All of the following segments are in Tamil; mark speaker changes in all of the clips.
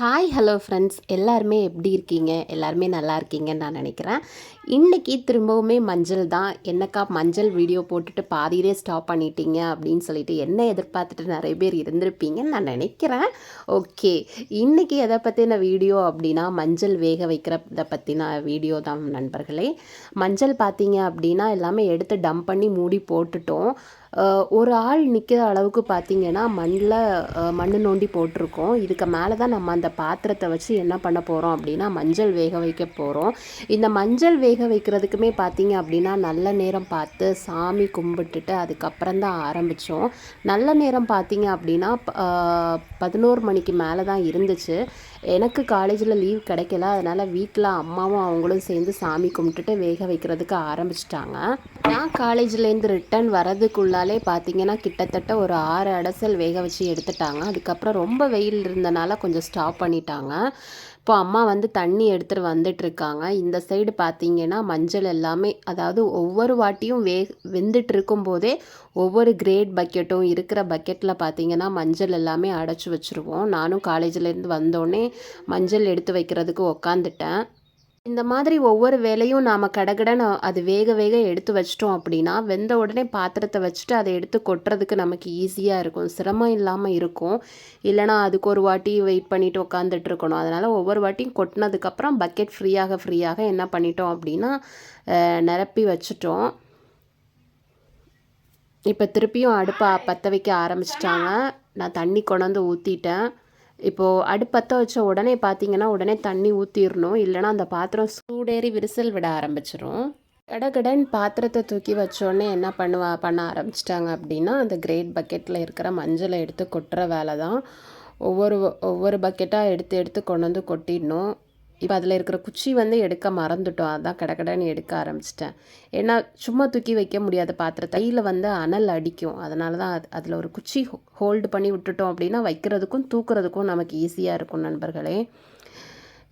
Speaker 1: ஹாய் ஹலோ ஃப்ரெண்ட்ஸ், எல்லாருமே எப்படி இருக்கீங்க? எல்லாருமே நல்லா இருக்கீங்கன்னு நான் நினைக்கிறேன். இன்றைக்கி திரும்பவுமே மஞ்சள் தான். என்னக்கா மஞ்சள் வீடியோ போட்டுட்டு பாதியிலே ஸ்டாப் பண்ணிட்டீங்க அப்படின்னு சொல்லிட்டு என்ன எதிர்பார்த்துட்டு நிறைய பேர் இருந்திருப்பீங்கன்னு நான் நினைக்கிறேன். ஓகே, இன்றைக்கி எதை பற்றின வீடியோ அப்படின்னா மஞ்சள் வேக வைக்கிறத பற்றின வீடியோ தான் நண்பர்களே. மஞ்சள் பார்த்தீங்க அப்படின்னா எல்லாமே எடுத்து டம்ப் பண்ணி மூடி போட்டுட்டோம். ஒரு ஆள் நிற்கிற அளவுக்கு பார்த்திங்கன்னா மண் நோண்டி போட்டிருக்கோம். இதுக்கு மேலே தான் நம்ம அந்த பாத்திரத்தை வச்சு என்ன பண்ண போகிறோம் அப்படின்னா மஞ்சள் வேக வைக்க போகிறோம். இந்த மஞ்சள் வேக வைக்கிறதுக்குமே பார்த்திங்க அப்படின்னா நல்ல நேரம் பார்த்து சாமி கும்பிட்டுட்டு அதுக்கப்புறம் தான் ஆரம்பித்தோம். நல்ல நேரம் பார்த்திங்க அப்படின்னா 11 மணிக்கு மேலே தான் இருந்துச்சு. எனக்கு காலேஜில் லீவ் கிடைக்கல, அதனால் வீட்டில் அம்மாவும் அவங்களும் சேர்ந்து சாமி கும்பிட்டுட்டு வேக வைக்கிறதுக்கு ஆரம்பிச்சிட்டாங்க. நான் காலேஜ்லேருந்து ரிட்டன் வரதுக்குள்ளாலே பார்த்திங்கன்னா கிட்டத்தட்ட ஒரு 6 அடசல் வேக வச்சு எடுத்துட்டாங்க. அதுக்கப்புறம் ரொம்ப வெயில் இருந்தனால கொஞ்சம் ஸ்டாப் பண்ணிட்டாங்க. இப்போ அம்மா வந்து தண்ணி எடுத்துகிட்டு வந்துட்டுருக்காங்க. இந்த சைடு பார்த்திங்கன்னா மஞ்சள் எல்லாமே, அதாவது ஒவ்வொரு வாட்டியும் வெந்துட்டு இருக்கும்போதே ஒவ்வொரு கிரேட் பக்கெட்டும் இருக்கிற பக்கெட்டில் பார்த்திங்கன்னா மஞ்சள் எல்லாமே அடைச்சி வச்சுருவோம். நானும் காலேஜ்லேருந்து வந்தோடனே மஞ்சள் எடுத்து வைக்கிறதுக்கு உக்காந்துட்டேன். இந்த மாதிரி ஒவ்வொரு வேலையும் நாம் கடகடன்னு அது வேக வேக எடுத்து வச்சிட்டோம் அப்படின்னா வெந்த உடனே பாத்திரத்தை வச்சுட்டு அதை எடுத்து கொட்டுறதுக்கு நமக்கு ஈஸியாக இருக்கும், சிரமம் இல்லாமல் இருக்கும். இல்லைனா அதுக்கு ஒரு வாட்டி வெயிட் பண்ணிவிட்டு உட்காந்துட்டு இருக்கணும். அதனால் ஒவ்வொரு வாட்டியும் கொட்டினதுக்கப்புறம் பக்கெட் ஃப்ரீயாக என்ன பண்ணிட்டோம் அப்படின்னா நிரப்பி வச்சுட்டோம். இப்போ திருப்பியும் அடுப்பை பற்ற வைக்க ஆரம்பிச்சிட்டாங்க. நான் தண்ணி கொண்டாந்து ஊற்றிட்டேன். இப்போது அடுப்பற்ற வச்ச உடனே பார்த்திங்கன்னா உடனே தண்ணி ஊற்றிடணும், இல்லைனா அந்த பாத்திரம் சூடேறி விரிசல் விட ஆரம்பிச்சிடும். கடகடன் பாத்திரத்தை தூக்கி வச்சோடனே என்ன பண்ண ஆரம்பிச்சிட்டாங்க அப்படின்னா அந்த கிரேட் பக்கெட்டில் இருக்கிற மஞ்சளை எடுத்து கொட்டுற வேலை தான். ஒவ்வொரு பக்கெட்டாக எடுத்து கொண்டு வந்து கொட்டிடணும். இப்போ அதில் இருக்கிற குச்சி வந்து எடுக்க மறந்துட்டோம், அதான் கடகடன்னு எடுக்க ஆரம்பிச்சிட்டேன். ஏன்னா சும்மா தூக்கி வைக்க முடியாத பாத்திரத்தை, கையில் வந்து அனல் அடிக்கும். அதனால தான் அதில் ஒரு குச்சி ஹோல்டு பண்ணி விட்டுட்டோம் அப்படின்னா வைக்கிறதுக்கும் தூக்குறதுக்கும் நமக்கு ஈஸியாக இருக்கும் நண்பர்களே.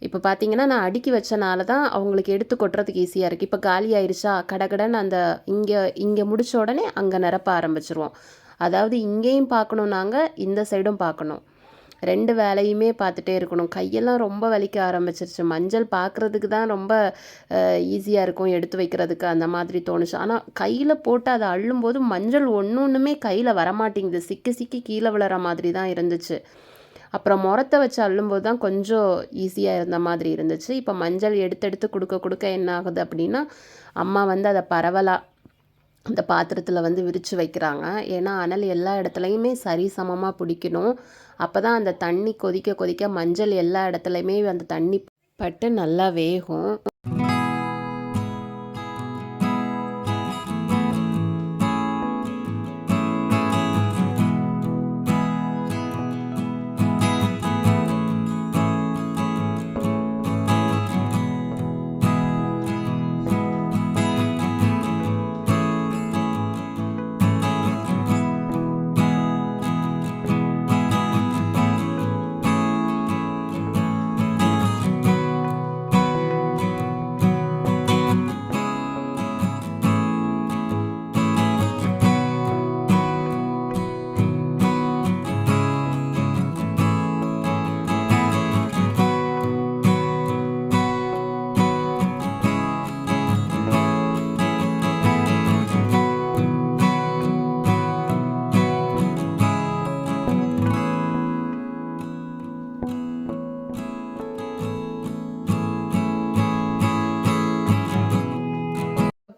Speaker 1: இப்போ பார்த்தீங்கன்னா நான் அடுக்கி வச்சனால தான் அவங்களுக்கு எடுத்து கொட்டுறதுக்கு ஈஸியாக இருக்குது. இப்போ காலி ஆயிடுச்சா, கடகடன்னு அந்த இங்கே முடித்த உடனே அங்கே நிரப்ப ஆரம்பிச்சிருவோம். அதாவது இங்கேயும் பார்க்கணும், நாங்கள் இந்த சைடும் பார்க்கணும், 2 வேலையுமே பார்த்துட்டே இருக்கணும். கையெல்லாம் ரொம்ப வலிக்க ஆரம்பிச்சிருச்சு. மஞ்சள் பார்க்குறதுக்கு தான் ரொம்ப ஈஸியாக இருக்கும், எடுத்து வைக்கிறதுக்கு அந்த மாதிரி தோணுச்சு. ஆனால் கையில் போட்டு அதை அள்ளும்போது மஞ்சள் ஒன்றுமே கையில் வரமாட்டேங்குது, சிக்கி கீழே விழுற மாதிரி தான் இருந்துச்சு. அப்புறம் முறத்தை வச்சு அள்ளும்போது தான் கொஞ்சம் ஈஸியாக இருந்த மாதிரி இருந்துச்சு. இப்போ மஞ்சள் எடுத்து கொடுக்க என்ன ஆகுது அப்படின்னா அம்மா வந்து அதை பரவலாக அந்த பாத்திரத்தில் வந்து விரித்து வைக்கிறாங்க. ஏன்னா அனல் எல்லா இடத்துலையுமே சரி சமமாக பிடிக்கணும். அப்போ தான் அந்த தண்ணி கொதிக்க மஞ்சள் எல்லா இடத்துலையுமே அந்த தண்ணி பட்டு நல்லா வேகும்.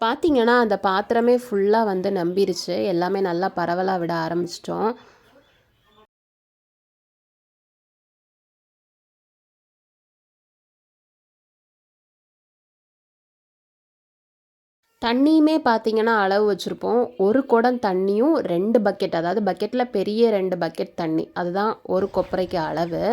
Speaker 1: பார்த்திங்கன்னா அந்த பாத்திரமே ஃபுல்லாக வந்து நம்பிருச்சு. எல்லாமே நல்லா பரவலாக விட ஆரம்பிச்சிட்டோம். தண்ணியுமே பார்த்திங்கன்னா அளவு வச்சுருப்போம். ஒரு குடம் தண்ணியும் 2 பக்கெட், அதாவது பக்கெட்டில் பெரிய 2 பக்கெட் தண்ணி, அதுதான் ஒரு கொப்பரைக்கு அளவு.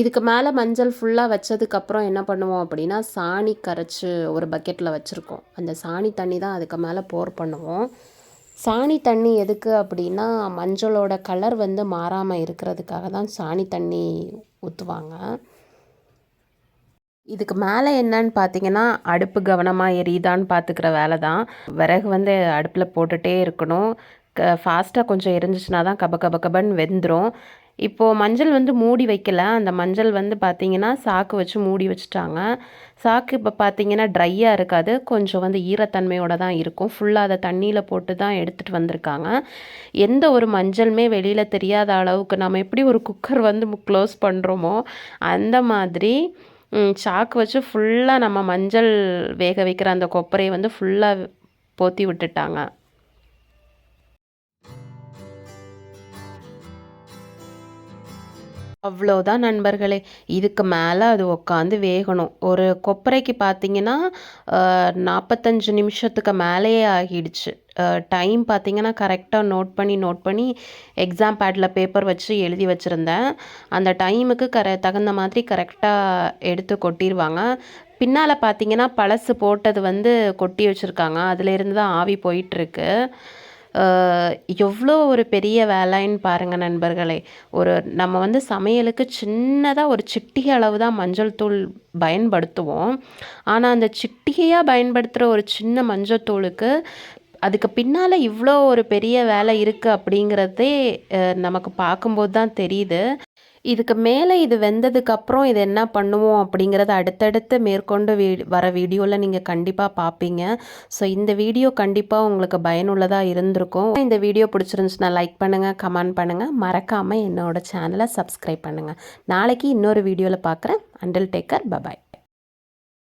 Speaker 1: இதுக்கு மேலே மஞ்சள் ஃபுல்லாக வச்சதுக்கப்புறம் என்ன பண்ணுவோம் அப்படின்னா சாணி கரைச்சி ஒரு பக்கெட்டில் வச்சுருக்கோம். அந்த சாணி தண்ணி தான் அதுக்கு மேலே போர் பண்ணுவோம். சாணி தண்ணி எதுக்கு அப்படின்னா மஞ்சளோட கலர் வந்து மாறாமல் இருக்கிறதுக்காக தான் சாணி தண்ணி ஊற்றுவாங்க. இதுக்கு மேலே என்னன்னு பார்த்தீங்கன்னா, அடுப்பு கவனமாக எரியுதான்னு பார்த்துக்கிற வேலை தான். விறகு வந்து அடுப்பில் போட்டுகிட்டே இருக்கணும். ஃபாஸ்ட்டாக கொஞ்சம் எரிஞ்சிச்சுனா தான் கப கப கபன்னு வெந்துடும். இப்போது மஞ்சள் வந்து மூடி வைக்கல. அந்த மஞ்சள் வந்து பார்த்திங்கன்னா சாக்கு வச்சு மூடி வச்சுட்டாங்க. சாக்கு இப்போ பார்த்திங்கன்னா ட்ரையாக இருக்காது, கொஞ்சம் வந்து ஈரத்தன்மையோடு தான் இருக்கும். ஃபுல்லாக அதை தண்ணியில் போட்டு தான் எடுத்துகிட்டு வந்திருக்காங்க. எந்த ஒரு மஞ்சளுமே வெளியில் தெரியாத அளவுக்கு நம்ம எப்படி ஒரு குக்கர் வந்து க்ளோஸ் பண்ணுறோமோ அந்த மாதிரி சாக்கு வச்சு ஃபுல்லாக நம்ம மஞ்சள் வேக வைக்கிற அந்த கொப்பரையை வந்து ஃபுல்லாக போத்தி விட்டுட்டாங்க. அவ்வளோதான் நண்பர்களே. இதுக்கு மேலே அது உட்காந்து வேகணும். ஒரு கொப்பரைக்கு பார்த்தீங்கன்னா 45 நிமிஷத்துக்கு மேலேயே ஆகிடுச்சு. டைம் பார்த்தீங்கன்னா கரெக்டாக நோட் பண்ணி எக்ஸாம் பேடில் பேப்பர் வச்சு எழுதி வச்சுருந்தேன். அந்த டைமுக்கு தகுந்த மாதிரி கரெக்டாக எடுத்து கொட்டிடுவாங்க. பின்னால் பார்த்தீங்கன்னா பழசு போட்டது வந்து கொட்டி வச்சுருக்காங்க. அதிலேருந்து தான் ஆவி போயிட்டுருக்கு. எவ்வளோ ஒரு பெரிய வேலைன்னு பாருங்கள் நண்பர்களே. நம்ம வந்து சமையலுக்கு சின்னதாக ஒரு சிட்டிகை அளவு தான் மஞ்சள் தூள் பயன்படுத்துவோம். ஆனால் அந்த சிட்டிகையாக பயன்படுத்துகிற ஒரு சின்ன மஞ்சள் தூளுக்கு அதுக்கு பின்னால் இவ்வளோ ஒரு பெரிய வேலை இருக்குது அப்படிங்கிறதே நமக்கு பார்க்கும்போது தான் தெரியுது. இதுக்கு மேலே இது வெந்ததுக்கப்புறம் இது என்ன பண்ணுவோம் அப்படிங்கிறத அடுத்தடுத்து மேற்கொண்டு வர வீடியோவில் நீங்கள் கண்டிப்பாக பார்ப்பீங்க. ஸோ இந்த வீடியோ கண்டிப்பாக உங்களுக்கு பயனுள்ளதாக இருந்திருக்கும். இந்த வீடியோ பிடிச்சிருந்துச்சுன்னா லைக் பண்ணுங்கள், கமெண்ட் பண்ணுங்கள், மறக்காமல் என்னோடய சேனலை சப்ஸ்கிரைப் பண்ணுங்கள். நாளைக்கு இன்னொரு வீடியோவில் பார்க்குறேன். Until take care, by.